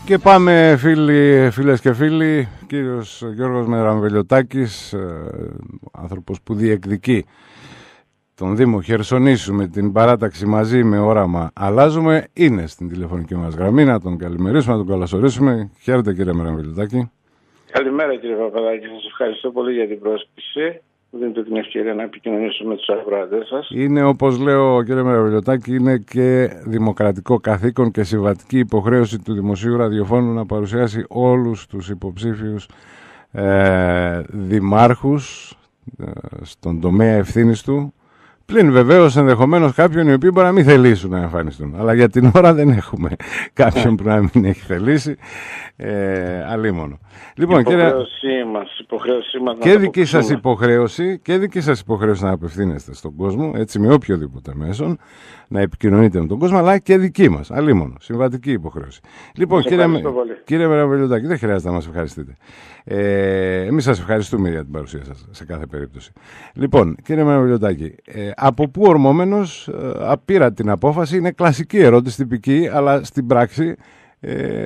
Και πάμε φίλες και φίλοι, κύριος Γιώργος Μεραμβελιωτάκης, άνθρωπος που διεκδικεί τον Δήμο Χερσονήσου με την παράταξη Μαζί με Όραμα Αλλάζουμε, είναι στην τηλεφωνική μας γραμμή. Να τον καλημερίσουμε, να τον καλωσορίσουμε. Χαίρετε κύριε Μεραμβελιωτάκη. Καλημέρα κύριε Παπαδάκη, σας ευχαριστώ πολύ για την πρόσκληση. Μου δίνετε την ευκαιρία να επικοινωνήσω με τους ακροατές σας. Είναι, όπως λέω κύριε Μεραμβελιωτάκη, είναι και δημοκρατικό καθήκον και συμβατική υποχρέωση του Δημοσίου Ραδιοφώνου να παρουσιάσει όλους τους υποψήφιους δημάρχους στον τομέα ευθύνης του. Πλην βεβαίως ενδεχομένως κάποιον οι οποίοι μπορεί να μην θελήσουν να εμφανιστούν. Αλλά για την ώρα δεν έχουμε κάποιον που να μην έχει θελήσει. Αλίμονο. Λοιπόν, υποχρέωσή μας και δική σας υποχρέωση να απευθύνεστε στον κόσμο, έτσι με οποιοδήποτε μέσον, να επικοινωνείτε με τον κόσμο, αλλά και δική μας. Αλίμονο. Συμβατική υποχρέωση. Λοιπόν, κύριε Μεραμβελιωτάκη, δεν χρειάζεται να μας ευχαριστείτε. Εμείς σας ευχαριστούμε για την παρουσία σας σε κάθε περίπτωση. Λοιπόν, κύριε Μεραμβελιωτάκη, από πού ορμόμενος πήρα την απόφαση? Είναι κλασική ερώτηση, τυπική, αλλά στην πράξη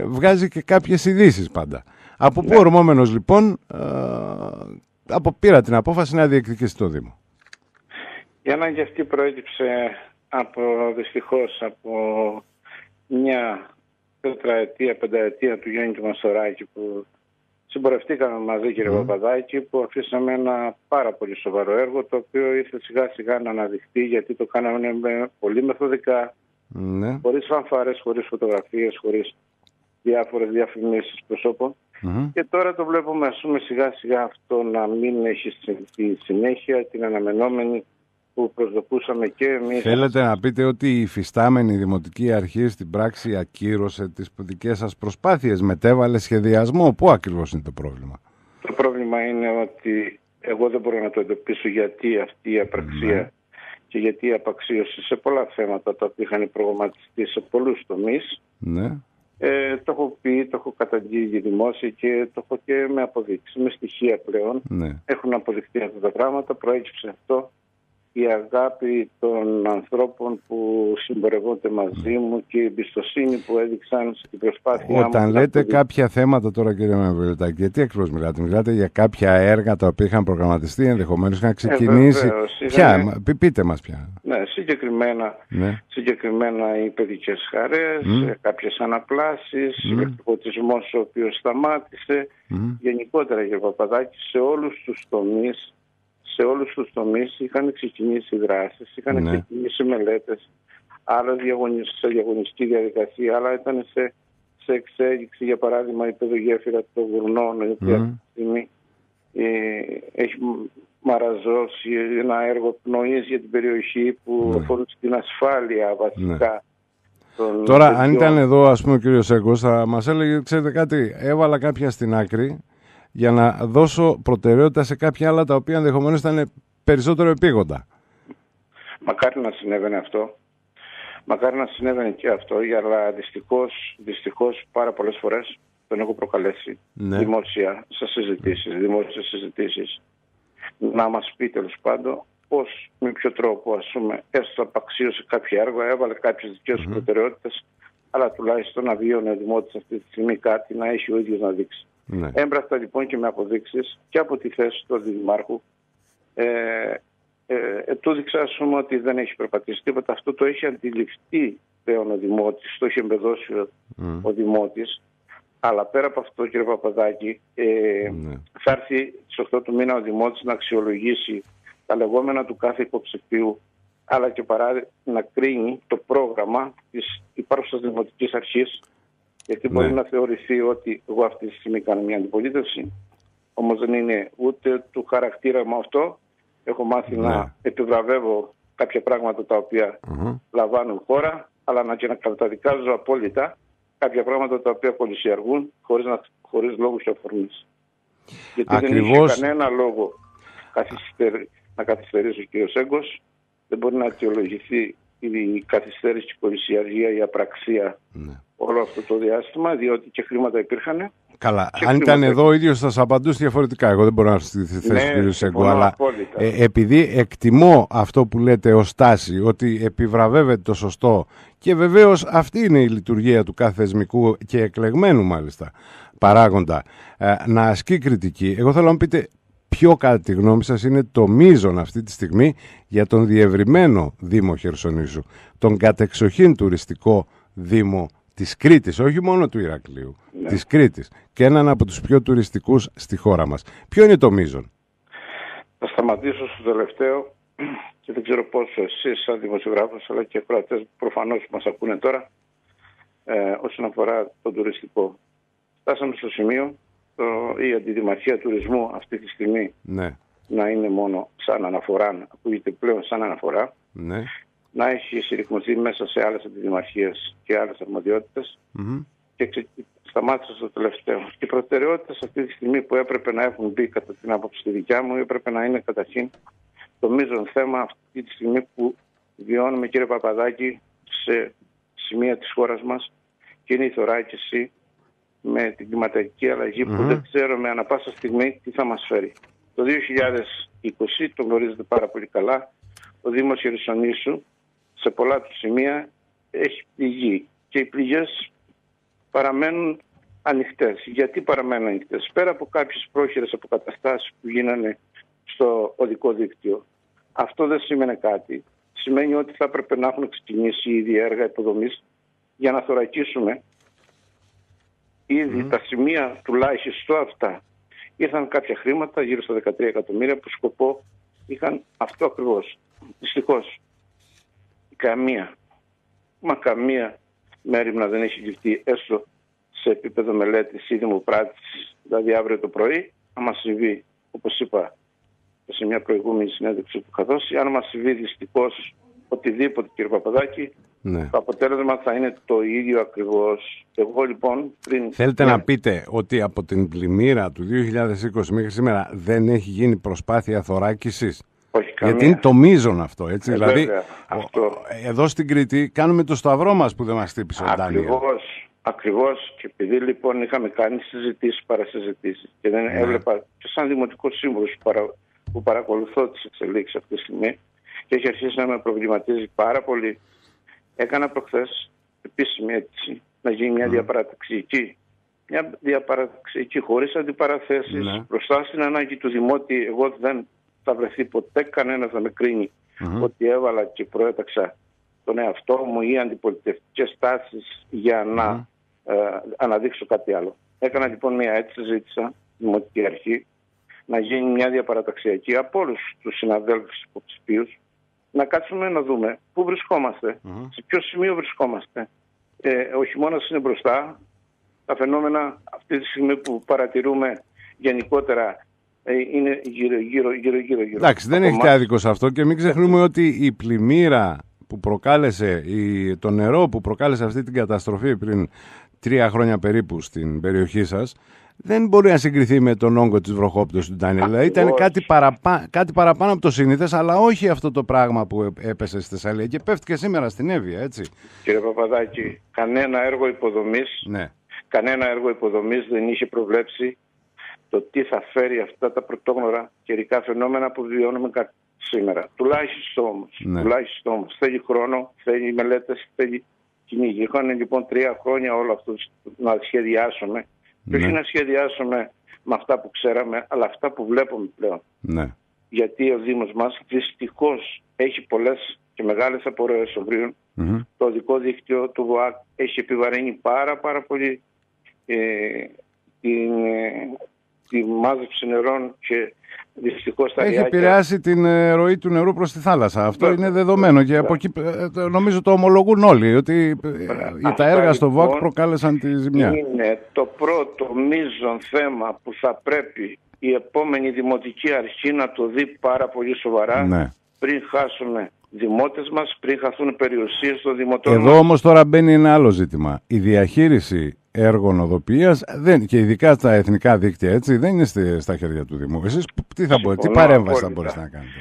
βγάζει και κάποιες ειδήσεις πάντα. Από πού ορμόμενος λοιπόν πήρα την απόφαση να διεκδικήσει το Δήμο? Η ανάγκη αυτή προέκυψε δυστυχώς από μια τετραετία, πενταετία του Γιάννη του Μαστοράκη, που συμπορευτήκαμε μαζί κύριε Παπαδάκη, που αφήσαμε ένα πάρα πολύ σοβαρό έργο, το οποίο ήρθε σιγά σιγά να αναδειχθεί, γιατί το κάναμε πολύ μεθοδικά, χωρίς φανφάρες, χωρίς φωτογραφίες, χωρίς διάφορες διαφημίσεις προσώπων. Και τώρα το βλέπουμε, ας πούμε, σιγά σιγά αυτό να μην έχει στη συνέχεια την αναμενόμενη που προσδοκούσαμε και εμείς. Θέλετε να πείτε ότι η υφιστάμενη Δημοτική Αρχή στην πράξη ακύρωσε τις δικές σας προσπάθειες, μετέβαλε σχεδιασμό? Πού ακριβώς είναι το πρόβλημα? Το πρόβλημα είναι ότι εγώ δεν μπορώ να το εντοπίσω γιατί αυτή η απραξία και γιατί η απαξίωση σε πολλά θέματα τα οποία είχαν προγραμματιστεί σε πολλούς τομείς. Το έχω πει, το έχω καταγγείλει δημόσια και το έχω και με αποδείξει, με στοιχεία πλέον. Έχουν αποδειχθεί αυτά τα πράγματα, προέκυψε αυτό. Η αγάπη των ανθρώπων που συμπορευόνται μαζί μου και η εμπιστοσύνη που έδειξαν στην προσπάθεια. Όταν λέτε κάποια θέματα τώρα κύριε Μεραμβελιωτάκη, γιατί ακριβώς μιλάτε? Μιλάτε για κάποια έργα τα οποία είχαν προγραμματιστεί, ενδεχομένως είχαν ξεκινήσει? Πείτε μας ποια. Ναι, συγκεκριμένα οι παιδικές χαρές, κάποιες αναπλάσεις, ηλεκτροφωτισμός ο οποίος σταμάτησε. Γενικότερα κύριε Παπαδάκη, σε όλους τους τομείς είχαν ξεκινήσει δράσεις, είχαν ξεκινήσει μελέτες, άλλα σε διαγωνιστική διαδικασία, άλλα ήταν σε εξέλιξη. Για παράδειγμα, η παιδογέφυρα των Γουρνών, η οποία αυτή τη στιγμή έχει μαραζώσει ένα έργο πνοής για την περιοχή που αφορούσε την ασφάλεια βασικά. Τώρα, αν ήταν εδώ, ας πούμε, ο κύριος Έγκος, θα μας έλεγε, ξέρετε κάτι, έβαλα κάποια στην άκρη για να δώσω προτεραιότητα σε κάποια άλλα τα οποία ενδεχομένως ήταν περισσότερο επίγοντα. Μακάρι να συνέβαινε αυτό. Μακάρι να συνέβαινε και αυτό, αλλά δυστυχώς πάρα πολλές φορές τον έχω προκαλέσει δημόσια δημόσιες συζητήσεις, να μας πει τέλος πάντων πώς, με ποιο τρόπο, ας πούμε, έστω απαξίωσε κάποιο έργο, έβαλε κάποιες δικές του προτεραιότητες, αλλά τουλάχιστον να βιώνει ο δημότης αυτή τη στιγμή κάτι, να έχει ο ίδιος να δείξει. Έμπρακτα λοιπόν και με αποδείξεις και από τη θέση του Δημάρχου του δείξα, ας πούμε, ότι δεν έχει περπατήσει τίποτα. Αυτό το έχει αντιληφθεί πλέον ο δημότης, το έχει εμπεδώσει ο δημότης. Αλλά πέρα από αυτό κύριε Παπαδάκη, θα έρθει στις 8 του μήνα ο δημότης να αξιολογήσει τα λεγόμενα του κάθε υποψηφίου, αλλά και να κρίνει το πρόγραμμα της υπάρχουσας δημοτικής αρχής. Γιατί μπορεί να θεωρηθεί ότι εγώ αυτή τη στιγμή κάνω μια αντιπολίτευση, όμως δεν είναι ούτε του χαρακτήρα μου αυτό. Έχω μάθει να επιβραβεύω κάποια πράγματα τα οποία λαμβάνουν χώρα, αλλά και να καταδικάζω απόλυτα κάποια πράγματα τα οποία κολυσιεργούν χωρίς λόγους και αφορμής. Γιατί δεν είχε κανένα λόγο να καθυστερήσει ο κ. Έγκος. Δεν μπορεί να αιτιολογηθεί η καθυστέρηση, η κολυσιεργία, η απραξία όλο αυτό το διάστημα, διότι και χρήματα υπήρχαν. Καλά, αν ήταν εδώ ο ίδιος θα σας απαντούσε διαφορετικά. Εγώ δεν μπορώ να στη θέση του κ. Σέγκου, αλλά επειδή εκτιμώ αυτό που λέτε ως τάση, ότι επιβραβεύεται το σωστό, και βεβαίως αυτή είναι η λειτουργία του κάθε θεσμικού και εκλεγμένου μάλιστα παράγοντα, να ασκεί κριτική. Εγώ θέλω να μου πείτε ποιο κατά τη γνώμη σας είναι το μείζον αυτή τη στιγμή για τον διευρυμένο Δήμο Χερσονήσου, τον κατεξοχήν τουριστικό Δήμο της Κρήτης, όχι μόνο του Ηρακλείου, της Κρήτης, και έναν από τους πιο τουριστικούς στη χώρα μας. Ποιο είναι το μείζον? Θα σταματήσω στο τελευταίο και δεν ξέρω πόσο εσείς σαν δημοσιογράφος αλλά και ακροατές προφανώς μας ακούνε τώρα όσον αφορά τον τουριστικό. Φτάσαμε στο σημείο η Αντιδημαρχία Τουρισμού αυτή τη στιγμή να είναι μόνο σαν αναφορά, να ακούγεται πλέον σαν αναφορά, να έχει συρρυκνωθεί μέσα σε άλλες αντιδημαρχίες και άλλες αρμοδιότητες και σταμάτησα στο τελευταίο. Και οι προτεραιότητες αυτή τη στιγμή που έπρεπε να έχουν μπει κατά την άποψη τη δικιά μου έπρεπε να είναι καταρχήν το μείζον θέμα αυτή τη στιγμή που βιώνουμε, κύριε Παπαδάκη, σε σημεία της χώρας μας, και είναι η θωράκιση με την κλιματική αλλαγή που δεν ξέρουμε ανά πάσα στιγμή τι θα μας φέρει. Το 2020, το γνωρίζετε πάρα πολύ καλά, ο Δήμος Χερσονήσου σε πολλά του σημεία έχει πληγεί και οι πληγές παραμένουν ανοιχτές. Γιατί παραμένουν ανοιχτές? Πέρα από κάποιες πρόχειρες αποκαταστάσεις που γίνανε στο οδικό δίκτυο, αυτό δεν σημαίνει κάτι. Σημαίνει ότι θα έπρεπε να έχουν ξεκινήσει ήδη έργα υποδομής για να θωρακίσουμε ήδη τα σημεία τουλάχιστον αυτά. Ήρθαν κάποια χρήματα, γύρω στα 13 εκατομμύρια, που σκοπό είχαν αυτό ακριβώς. Δυστυχώς, καμία μέριμνα δεν έχει ληφθεί έστω σε επίπεδο μελέτης ή δημοπράτησης. Δηλαδή αύριο το πρωί, αν μας συμβεί, όπως είπα σε μια προηγούμενη συνέντευξη που είχα δώσει, αν μας συμβεί δυστυχώς οτιδήποτε, κύριε Παπαδάκη, το αποτέλεσμα θα είναι το ίδιο ακριβώς. Εγώ λοιπόν Θέλετε να πείτε ότι από την πλημμύρα του 2020 μέχρι σήμερα δεν έχει γίνει προσπάθεια θωράκισης? Όχι, καμία. Γιατί είναι το μείζον αυτό, έτσι. Δηλαδή, βέβαια, εδώ στην Κρήτη κάνουμε το σταυρό μας που δεν μας χτύπησε ο Ντάνιελ. Ακριβώς. Και επειδή λοιπόν είχαμε κάνει συζητήσεις, παρασυζητήσεις και δεν έβλεπα και σαν δημοτικός σύμβουλος που παρακολουθώ τις εξελίξεις αυτή τη στιγμή και έχει αρχίσει να με προβληματίζει πάρα πολύ, έκανα προχθές επίσημη αίτηση να γίνει μια διαπαραταξιακή. Μια διαπαραταξιακή χωρίς αντιπαραθέσεις, μπροστά στην ανάγκη του Δημότη. Εγώ δεν θα βρεθεί ποτέ κανένας να με κρίνει ότι έβαλα και προέταξα τον εαυτό μου ή αντιπολιτευτικές τάσεις για να αναδείξω κάτι άλλο. Έκανα λοιπόν μια αίτηση, ζήτησα Δημοτική Αρχή να γίνει μια διαπαραταξιακή από όλους τους συναδέλφους υποψηφίους, να κάτσουμε να δούμε πού βρισκόμαστε, σε ποιο σημείο βρισκόμαστε. Ο χειμώνας είναι μπροστά. Τα φαινόμενα αυτή τη στιγμή που παρατηρούμε γενικότερα είναι γύρω. Εντάξει, δεν έχετε άδικο σε αυτό και μην ξεχνούμε ότι η πλημμύρα που προκάλεσε, το νερό που προκάλεσε αυτή την καταστροφή πριν 3 χρόνια περίπου στην περιοχή σας, δεν μπορεί να συγκριθεί με τον όγκο της βροχόπτωσης του Ντάνιελ. Δηλαδή ήταν κάτι παραπάνω από το συνήθες, αλλά όχι αυτό το πράγμα που έπεσε στη Θεσσαλία και πέφτει και σήμερα στην Εύβοια, έτσι. Κύριε Παπαδάκη, κανένα έργο υποδομής δεν είχε προβλέψει το τι θα φέρει αυτά τα πρωτόγνωρα καιρικά φαινόμενα που βιώνουμε σήμερα. Τουλάχιστον όμως. Θέλει χρόνο, θέλει μελέτες, θέλει κυνήγι. Είχαν λοιπόν 3 χρόνια όλο αυτό να σχεδιάσουμε. Και όχι να σχεδιάσουμε με αυτά που ξέραμε, αλλά αυτά που βλέπουμε πλέον. Γιατί ο Δήμος μας δυστυχώς έχει πολλές και μεγάλες απορροές ομπρίων. Το οδικό δίκτυο του ΒΟΑΚ έχει επιβαρύνει πάρα πολύ τη μάζεψη νερών και δυστυχώς τα έχει επηρεάσει την ροή του νερού προς τη θάλασσα. Αυτό είναι δεδομένο και από εκεί νομίζω το ομολογούν όλοι, ότι τα έργα στο ΒΟΑΚ προκάλεσαν τη ζημιά. Είναι το πρώτο μείζον θέμα που θα πρέπει η επόμενη Δημοτική Αρχή να το δει πάρα πολύ σοβαρά πριν χάσουμε δημότες μας, πριν χαθούν περιουσίες των δημοτών. Εδώ όμως τώρα μπαίνει ένα άλλο ζήτημα. Η διαχείριση έργων οδοποιίας και ειδικά στα εθνικά δίκτυα, έτσι, δεν είναι στα χέρια του Δήμου. Εσείς τι παρέμβαση θα μπορέσετε να κάνετε?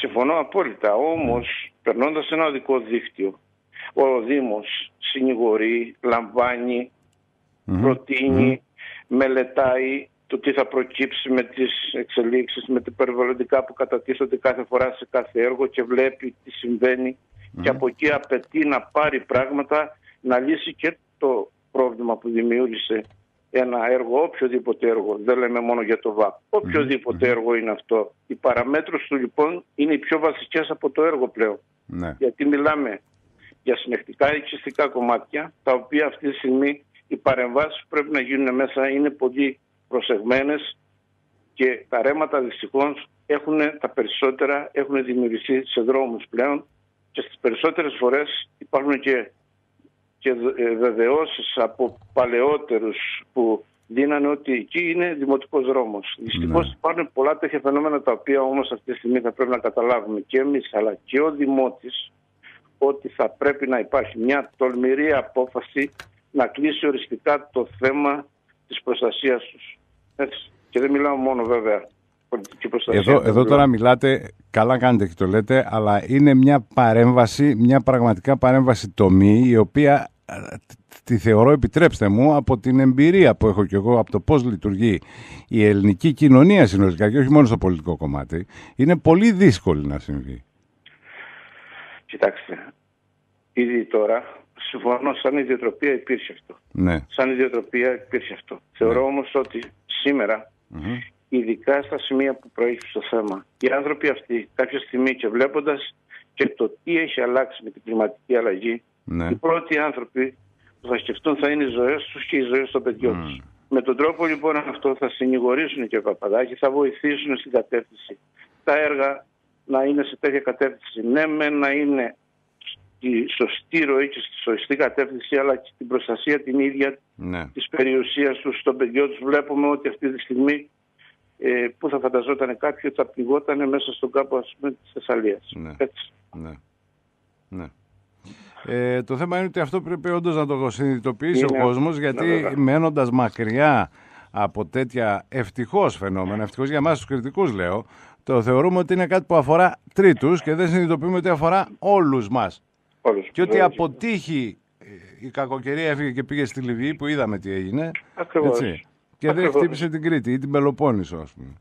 Συμφωνώ απόλυτα. Όμως, περνώντας ένα οδικό δίκτυο, ο Δήμος συνηγορεί, λαμβάνει, προτείνει μελετάει το τι θα προκύψει με τις εξελίξεις, με τα περιβαλλοντικά που κατατίθονται κάθε φορά σε κάθε έργο και βλέπει τι συμβαίνει και από εκεί απαιτεί να πάρει πράγματα, να λύσει και το πρόβλημα που δημιούργησε ένα έργο, οποιοδήποτε έργο. Δεν λέμε μόνο για το ΒΑΠ. Οποιοδήποτε έργο είναι αυτό. Οι παραμέτρους του λοιπόν είναι οι πιο βασικές από το έργο πλέον. Ναι. Γιατί μιλάμε για συνεχτικά οικιστικά κομμάτια, τα οποία αυτή τη στιγμή οι παρεμβάσεις που πρέπει να γίνουν μέσα είναι πολύ προσεγμένες και τα ρέματα δυστυχώς τα περισσότερα έχουν δημιουργηθεί σε δρόμους πλέον και στις περισσότερες φορές υπάρχουν και βεβαιώσεις από παλαιότερους που δίνανε ότι εκεί είναι δημοτικός δρόμος. Δυστυχώς υπάρχουν πολλά τέτοια φαινόμενα τα οποία όμως αυτή τη στιγμή θα πρέπει να καταλάβουμε και εμείς αλλά και ο Δημότης ότι θα πρέπει να υπάρχει μια τολμηρή απόφαση να κλείσει οριστικά το θέμα της προστασίας τους. Έτσι. Και δεν μιλάω μόνο βέβαια πολιτική προστασία. Εδώ τώρα μιλάτε, καλά κάνετε και το λέτε, αλλά είναι μια παρέμβαση, μια πραγματικά παρέμβαση τομή, η οποία τη θεωρώ, επιτρέψτε μου, από την εμπειρία που έχω κι εγώ, από το πώς λειτουργεί η ελληνική κοινωνία συνολικά και όχι μόνο στο πολιτικό κομμάτι, είναι πολύ δύσκολη να συμβεί. Κοιτάξτε, ήδη τώρα συμφωνώ, σαν ιδιοτροπία υπήρχε αυτό. Ναι. Σαν ιδιοτροπία υπήρχε αυτό. Θεωρώ όμως ότι σήμερα, ειδικά στα σημεία που προέχει το θέμα, οι άνθρωποι αυτοί κάποια στιγμή και βλέποντας και το τι έχει αλλάξει με την κλιματική αλλαγή, οι πρώτοι άνθρωποι που θα σκεφτούν θα είναι οι ζωές τους και οι ζωές των παιδιών τους. Με τον τρόπο λοιπόν αυτό θα συνηγορήσουν και οι Παπαδάκοι, θα βοηθήσουν στην κατεύθυνση. Τα έργα να είναι σε τέτοια κατεύθυνση. Ναι, να είναι στη σωστή ροή και στη σωστή κατεύθυνση, αλλά και στην προστασία την ίδια της περιουσίας τους, των παιδιών τους. Βλέπουμε ότι αυτή τη στιγμή που θα φανταζόταν κάποιοι ότι θα πληγόταν μέσα στον κάμπο, ας πούμε, της Θεσσαλίας. Έτσι. Ναι. Το θέμα είναι ότι αυτό πρέπει όντως να το συνειδητοποιήσει ο κόσμος, γιατί μένοντας μακριά από τέτοια ευτυχώς φαινόμενα, ευτυχώς για εμάς τους κριτικούς λέω, το θεωρούμε ότι είναι κάτι που αφορά τρίτους και δεν συνειδητοποιούμε ότι αφορά όλους μας. Και ότι αποτύχει η κακοκαιρία, έφυγε και πήγε στη Λιβύη που είδαμε τι έγινε. Ακριβώς. Έτσι. Και δεν χτύπησε την Κρήτη ή την Πελοπόννησο, ας πούμε.